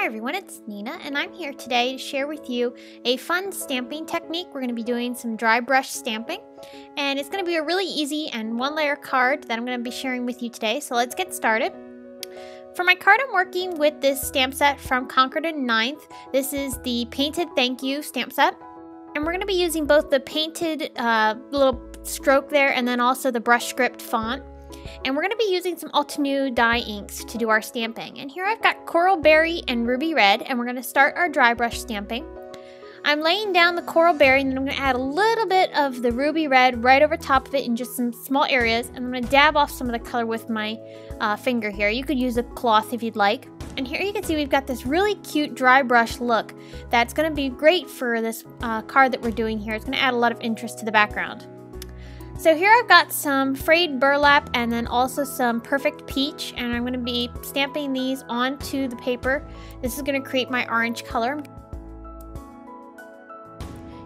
everyone, it's Nina, and I'm here today to share with you a fun stamping technique. We're going to be doing some dry brush stamping, and it's going to be a really easy and one-layer card that I'm going to be sharing with you today, so let's get started. For my card, I'm working with this stamp set from Concord and 9th. This is the Painted Thank You stamp set, and we're going to be using both the painted little stroke there and then also the brush script font. And we're going to be using some Altenew dye inks to do our stamping. And here I've got Coral Berry and Ruby Red, and we're going to start our dry brush stamping. I'm laying down the Coral Berry, and then I'm going to add a little bit of the Ruby Red right over top of it in just some small areas. And I'm going to dab off some of the color with my finger here. You could use a cloth if you'd like. And here you can see we've got this really cute dry brush look that's going to be great for this card that we're doing here. It's going to add a lot of interest to the background. So here I've got some frayed burlap and then also some Perfect Peach, and I'm going to be stamping these onto the paper. This is going to create my orange color.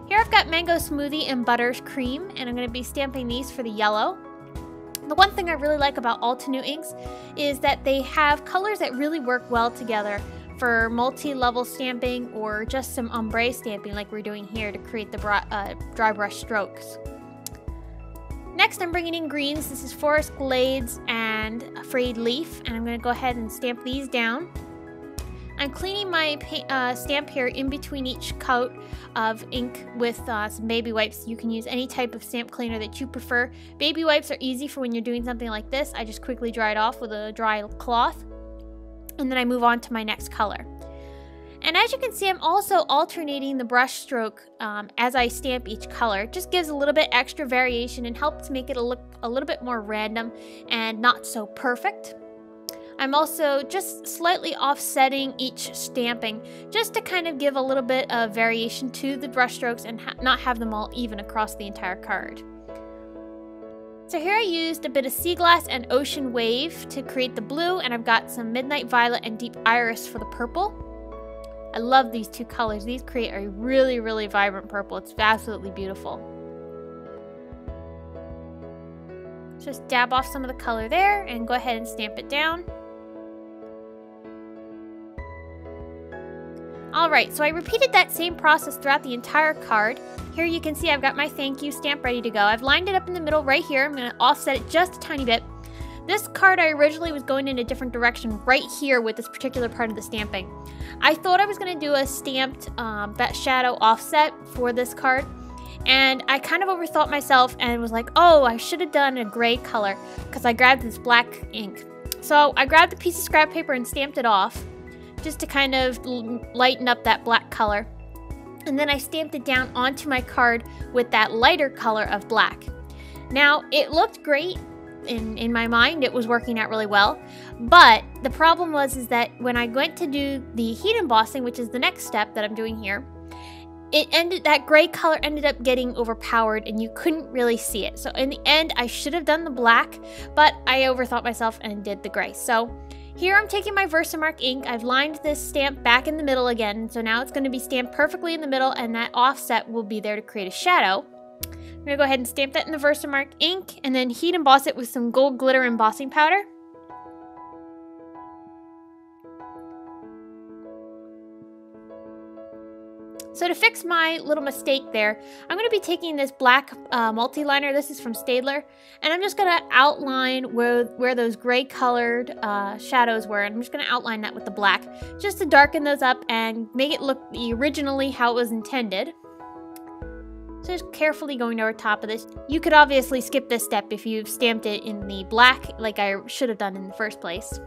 Here I've got Mango Smoothie and Buttercream, and I'm going to be stamping these for the yellow. The one thing I really like about Altenew inks is that they have colors that really work well together for multi-level stamping or just some ombre stamping like we're doing here to create the dry brush strokes. Next, I'm bringing in greens. This is Forest Glades and Frayed Leaf, and I'm going to go ahead and stamp these down. I'm cleaning my stamp here in between each coat of ink with some baby wipes. You can use any type of stamp cleaner that you prefer. Baby wipes are easy for when you're doing something like this. I just quickly dry it off with a dry cloth, and then I move on to my next color. And as you can see, I'm also alternating the brush stroke as I stamp each color. It just gives a little bit extra variation and helps make it look a little bit more random and not so perfect. I'm also just slightly offsetting each stamping just to kind of give a little bit of variation to the brush strokes and not have them all even across the entire card. So here I used a bit of Sea Glass and Ocean Wave to create the blue, and I've got some Midnight Violet and Deep Iris for the purple. I love these two colors. These create a really, really vibrant purple. It's absolutely beautiful. Just dab off some of the color there and go ahead and stamp it down. Alright, so I repeated that same process throughout the entire card. Here you can see I've got my thank you stamp ready to go. I've lined it up in the middle right here. I'm going to offset it just a tiny bit. This card I originally was going in a different direction right here with this particular part of the stamping. I thought I was going to do a stamped shadow offset for this card, and I kind of overthought myself and was like, oh, I should have done a gray color because I grabbed this black ink. So I grabbed a piece of scrap paper and stamped it off just to kind of lighten up that black color. And then I stamped it down onto my card with that lighter color of black. Now, it looked great. In my mind, it was working out really well, but the problem was that when I went to do the heat embossing, which is the next step that I'm doing here, that gray color ended up getting overpowered and you couldn't really see it. So in the end, I should have done the black, but I overthought myself and did the gray. So here I'm taking my Versamark ink. I've lined this stamp back in the middle again, so now it's going to be stamped perfectly in the middle, and that offset will be there to create a shadow. I'm going to go ahead and stamp that in the Versamark ink and then heat emboss it with some gold glitter embossing powder. So to fix my little mistake there, I'm going to be taking this black multi-liner. This is from Staedtler, and I'm just going to outline where those gray colored shadows were, and I'm just going to outline that with the black just to darken those up and make it look originally how it was intended. So just carefully going over top of this. You could obviously skip this step if you've stamped it in the black like I should have done in the first place.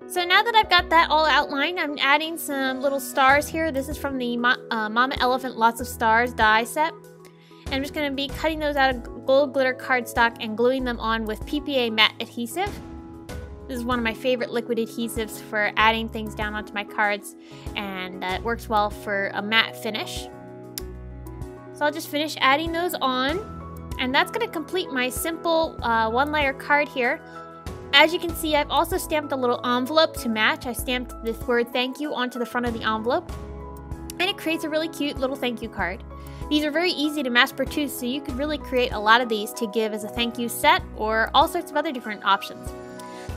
So now that I've got that all outlined, I'm adding some little stars here. This is from the Mama Elephant Lots of Stars die set. And I'm just going to be cutting those out of gold glitter cardstock and gluing them on with PPA matte adhesive. This is one of my favorite liquid adhesives for adding things down onto my cards, and it works well for a matte finish. So I'll just finish adding those on, and that's going to complete my simple one-layer card here. As you can see, I've also stamped a little envelope to match. I stamped this word thank you onto the front of the envelope, and it creates a really cute little thank you card. These are very easy to mass produce, so you could really create a lot of these to give as a thank you set or all sorts of other different options.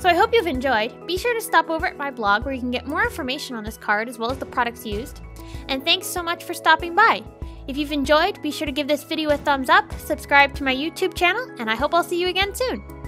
So I hope you've enjoyed. Be sure to stop over at my blog where you can get more information on this card as well as the products used. And thanks so much for stopping by. If you've enjoyed, be sure to give this video a thumbs up, subscribe to my YouTube channel, and I hope I'll see you again soon.